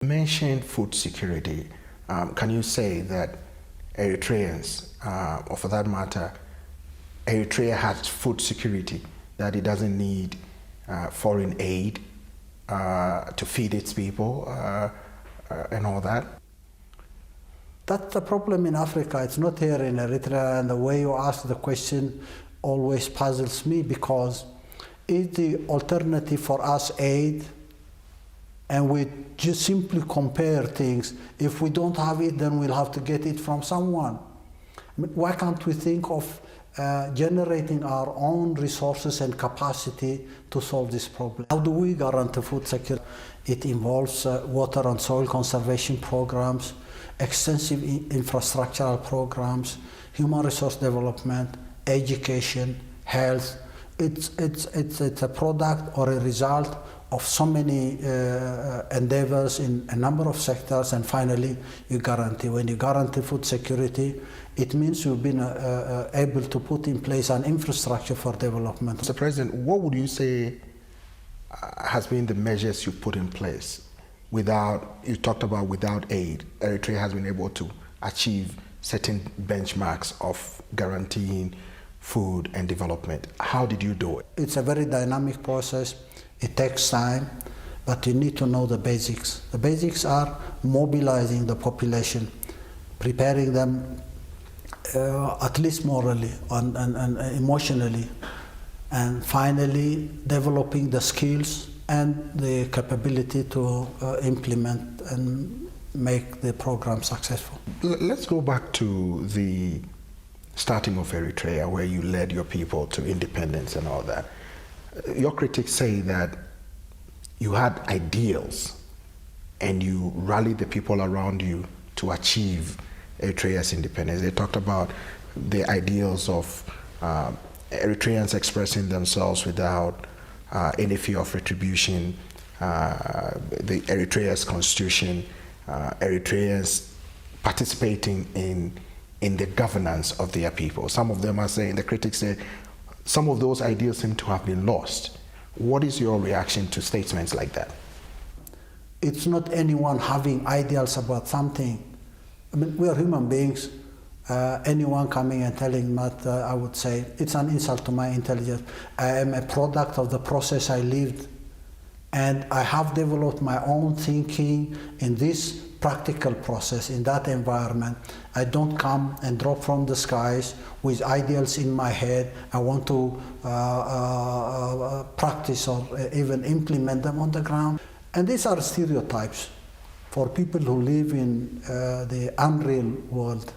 mentioned food security. Can you say that Eritreans, or for that matter, Eritrea has food security, that it doesn't need foreign aid to feed its people and all that? That's the problem in Africa. It's not here in Eritrea, and the way you ask the question always puzzles me, because is the alternative for us aid? And we just simply compare things. If we don't have it, then we'll have to get it from someone. I mean, why can't we think of generating our own resources and capacity to solve this problem? How do we guarantee food security? It involves water and soil conservation programs, extensive infrastructural programs, human resource development, education, health. It's a product or a result of so many endeavors in a number of sectors, and finally you guarantee. When you guarantee food security, it means you've been able to put in place an infrastructure for development. Mr. President, what would you say has been the measures you put in place you talked about without aid? Eritrea has been able to achieve certain benchmarks of guaranteeing food and development. How did you do it? It's a very dynamic process. It takes time, but you need to know the basics. The basics are mobilizing the population, preparing them at least morally and emotionally, and finally developing the skills and the capability to implement and make the program successful. Let's go back to the starting of Eritrea, where you led your people to independence and all that. Your critics say that you had ideals and you rallied the people around you to achieve Eritrea's independence. They talked about the ideals of Eritreans expressing themselves without any fear of retribution, the Eritrea's constitution, Eritreans participating in the governance of their people. Some of them are saying, the critics say, some of those ideals seem to have been lost. What is your reaction to statements like that? It's not anyone having ideals about something. I mean, we are human beings. Anyone coming and telling that, I would say, it's an insult to my intelligence. I am a product of the process I lived, and I have developed my own thinking in this practical process, in that environment. I don't come and drop from the skies with ideals in my head. I want to practice or even implement them on the ground. And these are stereotypes for people who live in the unreal world,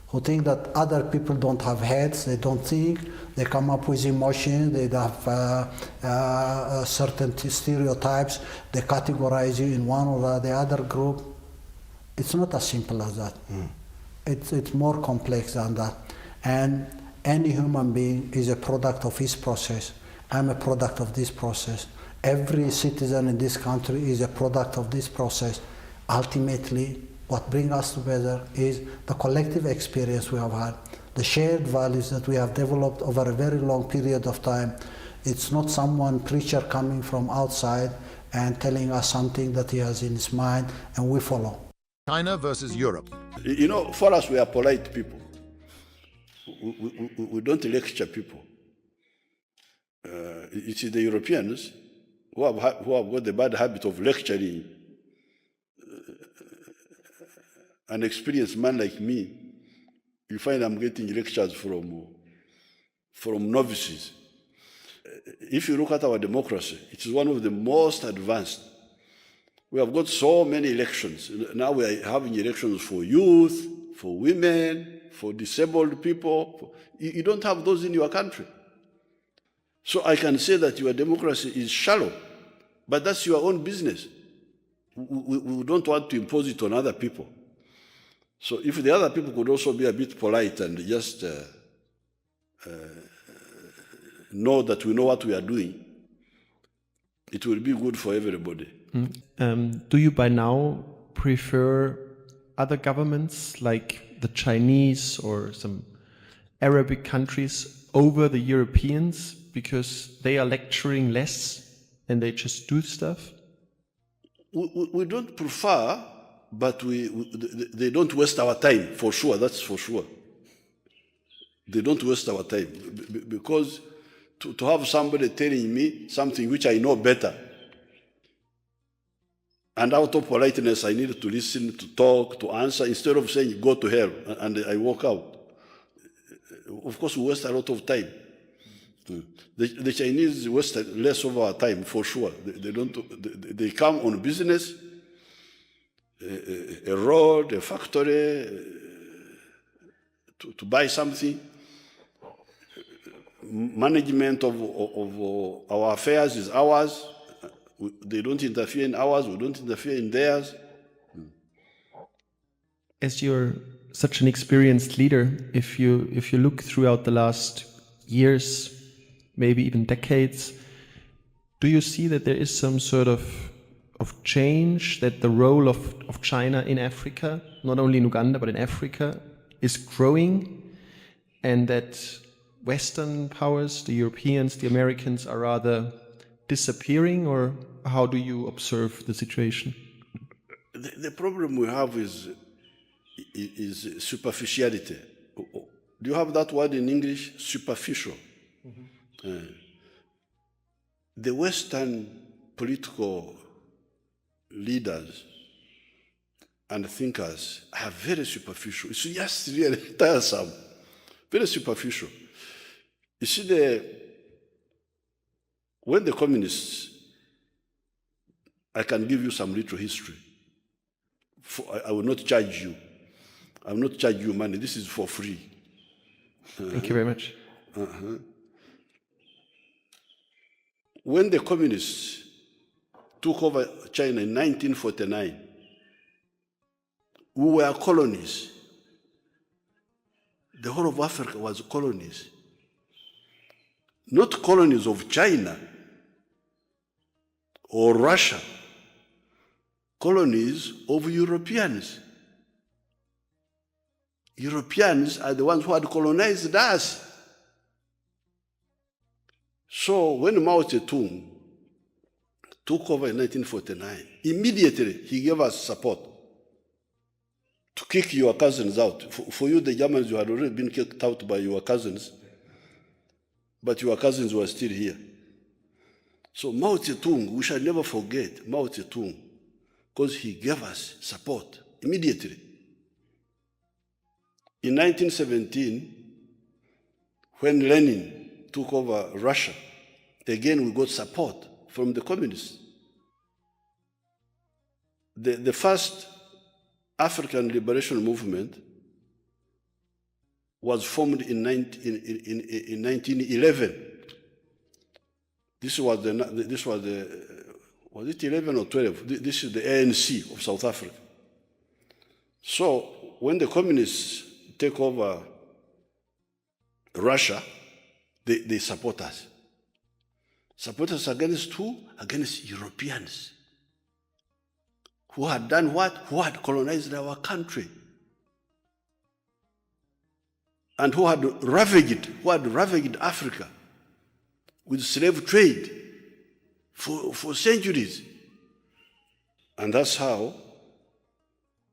who think that other people don't have heads, they don't think, they come up with emotions, they have certain stereotypes, they categorize you in one or the other group. It's not as simple as that. It's more complex than that. And any human being is a product of his process. I'm a product of this process. Every citizen in this country is a product of this process. Ultimately, what brings us together is the collective experience we have had, the shared values that we have developed over a very long period of time. It's not someone preacher coming from outside and telling us something that he has in his mind and we follow. China versus Europe. You know, for us, we are polite people. We don't lecture people. It is the Europeans who have got the bad habit of lecturing. An experienced man like me, you find I'm getting lectures from novices. If you look at our democracy, it is one of the most advanced. We have got so many elections. Now we are having elections for youth, for women, for disabled people. You don't have those in your country. So I can say that your democracy is shallow, but that's your own business. We don't want to impose it on other people. So if the other people could also be a bit polite and just know that we know what we are doing, it will be good for everybody. Do you by now prefer other governments like the Chinese or some Arabic countries over the Europeans because they are lecturing less and they just do stuff? We don't prefer, but they don't waste our time, for sure, that's for sure. They don't waste our time, because to have somebody telling me something which I know better, and out of politeness I need to listen, to talk, to answer, instead of saying, go to hell, and I walk out. Of course, we waste a lot of time. The Chinese waste less of our time, for sure. They come on business, a road, a factory, to buy something. Management of our affairs is ours. They don't interfere in ours, we don't interfere in theirs. As you're such an experienced leader, if you look throughout the last years, maybe even decades, do you see that there is some sort of change, that the role of China in Africa, not only in Uganda but in Africa, is growing, and that Western powers, the Europeans, the Americans, are rather disappearing? Or how do you observe the situation? The problem we have is superficiality. Do you have that word in English? Superficial. The Western political leaders and thinkers are very superficial. It's just really tiresome, very superficial. You see, when the communists, I can give you some little history. I will not charge you. I will not charge you money. This is for free. Thank you very much. When the communists took over China in 1949, we were colonies. The whole of Africa was colonies. Not colonies of China or Russia, colonies of Europeans. Europeans are the ones who had colonized us. So when Mao Zedong took over in 1949, immediately he gave us support to kick your cousins out. For you, the Germans, you had already been kicked out by your cousins, but your cousins were still here. So Mao Zedong, we shall never forget Mao Zedong, because he gave us support immediately. In 1917, when Lenin took over Russia, again we got support from the communists. The first African liberation movement was formed in 1911. Was it 11 or 12? This is the ANC of South Africa. So when the communists take over Russia, they support us. Support us against who? Against Europeans. Who had done what? Who had colonized our country. And who had ravaged Africa with slave trade for centuries. And that's how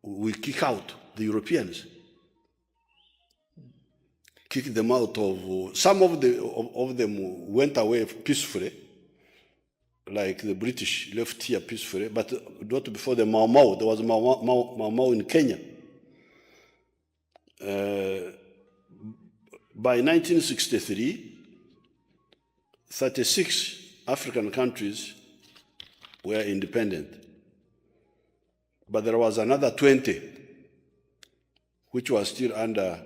we kick out the Europeans. Kick them out of, some of them went away peacefully, like the British left here peacefully, but not before the Mau Mau. There was Mau Mau in Kenya. By 1963, 36 African countries were independent. But there was another 20 which was still under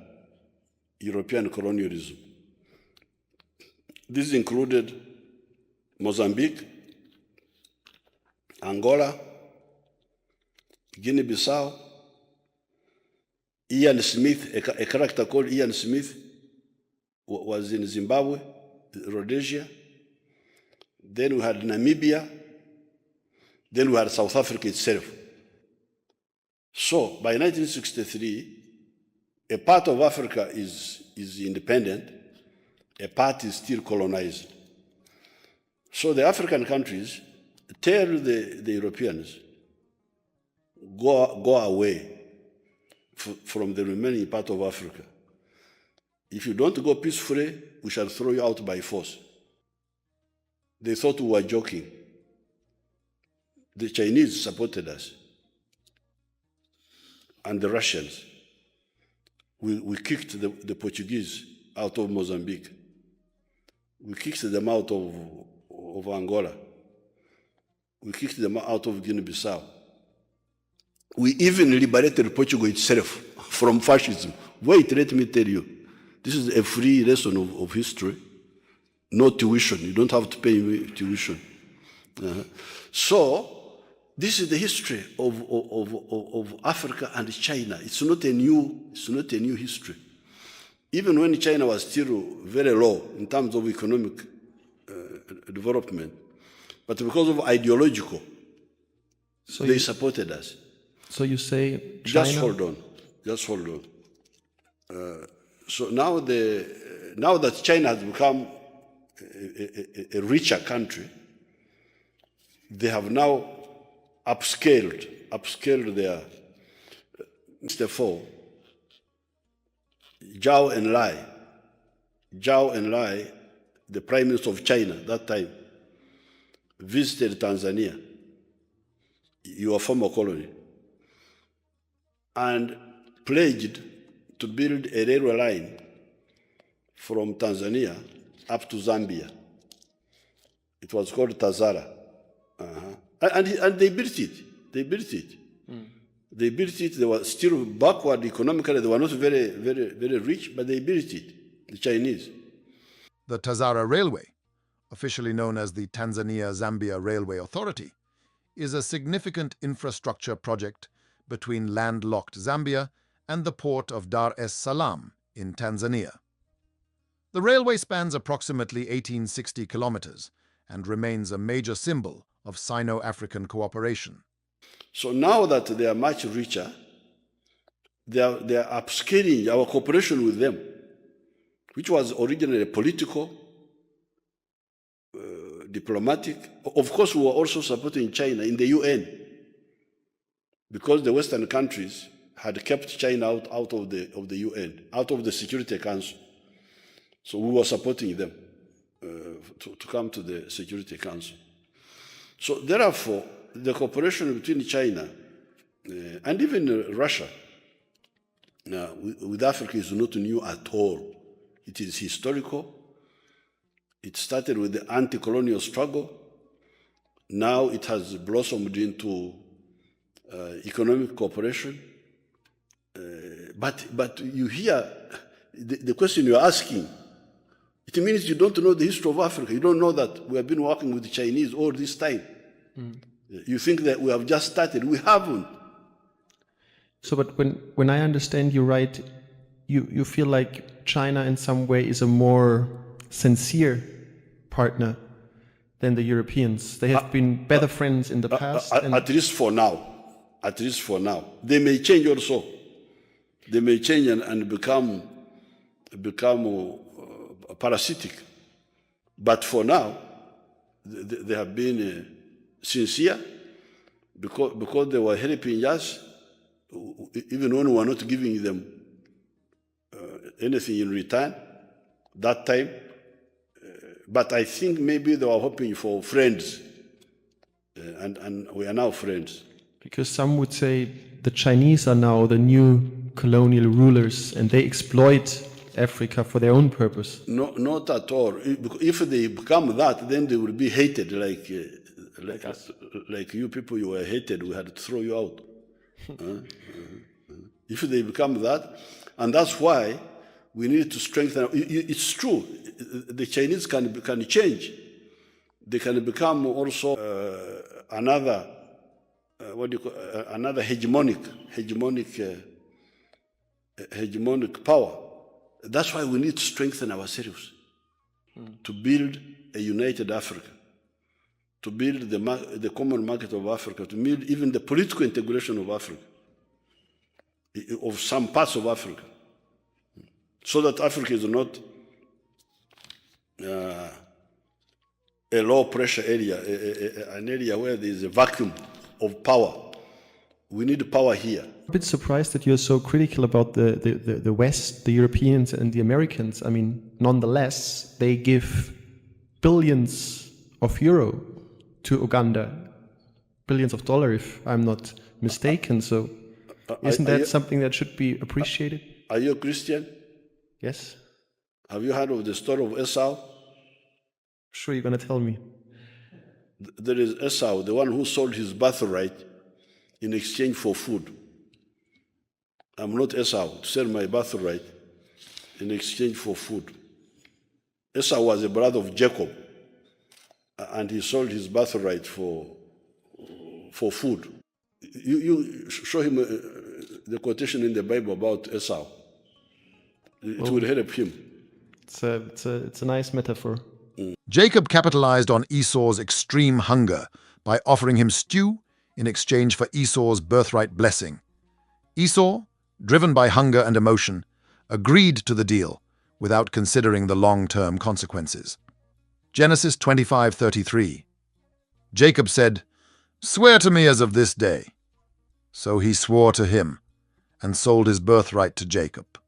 European colonialism. This included Mozambique, Angola, Guinea-Bissau, Ian Smith, a character called Ian Smith, was in Zimbabwe, Rhodesia. Then we had Namibia. Then we had South Africa itself. So by 1963, a part of Africa is independent, a part is still colonized. So the African countries tell the Europeans, go away from the remaining part of Africa. If you don't go peacefully, we shall throw you out by force. They thought we were joking. The Chinese supported us, and the Russians. We kicked the Portuguese out of Mozambique. We kicked them out of Angola. We kicked them out of Guinea-Bissau. We even liberated Portugal itself from fascism. Wait, let me tell you. This is a free lesson of history. No tuition. You don't have to pay me tuition. So, this is the history of Africa and China. It's not a new history. Even when China was still very low in terms of economic development, but because of ideological, so they supported us. So you say China? Just hold on. So now that China has become a richer country, they have now upscaled their Mr. Four. Zhao Enlai, the Prime Minister of China that time, visited Tanzania, your former colony, and pledged to build a railway line from Tanzania up to Zambia. It was called Tazara. And they built it. They built it. They were still backward economically. They were not very, very, very rich, but they built it, the Chinese. The Tazara Railway, officially known as the Tanzania-Zambia Railway Authority, is a significant infrastructure project between landlocked Zambia and the port of Dar es Salaam in Tanzania. The railway spans approximately 1860 kilometers and remains a major symbol of Sino-African cooperation. So now that they are much richer, they are upscaling our cooperation with them, which was originally political, diplomatic. Of course, we were also supporting China in the UN because the Western countries had kept China out of the UN, out of the Security Council. So we were supporting them to come to the Security Council. So therefore, the cooperation between China and even Russia with Africa is not new at all. It is historical. It started with the anti-colonial struggle. Now it has blossomed into economic cooperation. But you hear the question you're asking. It means you don't know the history of Africa. You don't know that we have been working with the Chinese all this time. You think that we have just started. We haven't. So, but when I understand you right, you feel like China in some way is a more sincere partner than the Europeans. They have been better friends in the past. At least for now. At least for now. They may change also. They may change and become parasitic. But for now, they have been sincere because they were helping us, even when we were not giving them anything in return that time. But I think maybe they were hoping for friends, and we are now friends. Because some would say the Chinese are now the new colonial rulers and they exploit Africa for their own purpose. No, not at all. If they become that, then they will be hated like you people. You were hated. We had to throw you out. If they become that, and that's why we need to strengthen. It's true. The Chinese can change. They can become also another another hegemonic power. That's why we need to strengthen ourselves to build a united Africa, to build the common market of Africa, to build even the political integration of Africa, of some parts of Africa, so that Africa is not a low-pressure area, an area where there is a vacuum of power We need power here. I'm a bit surprised that you're so critical about the West, the Europeans and the Americans. I mean, nonetheless, they give billions of euro to Uganda, billions of dollars, if I'm not mistaken. So isn't that something that should be appreciated? Are you a Christian? Yes? Have you heard of the story of Esau? Sure, you're going to tell me. There is Esau, the one who sold his birthright in exchange for food. I'm not Esau to sell my birthright in exchange for food. Esau was a brother of Jacob, and he sold his birthright for food. You show him the quotation in the Bible about Esau. It will help him. It's a nice metaphor. Jacob capitalized on Esau's extreme hunger by offering him stew in exchange for Esau's birthright blessing. Esau, driven by hunger and emotion, agreed to the deal without considering the long-term consequences. Genesis 25:33. Jacob said, "Swear to me as of this day." So he swore to him and sold his birthright to Jacob.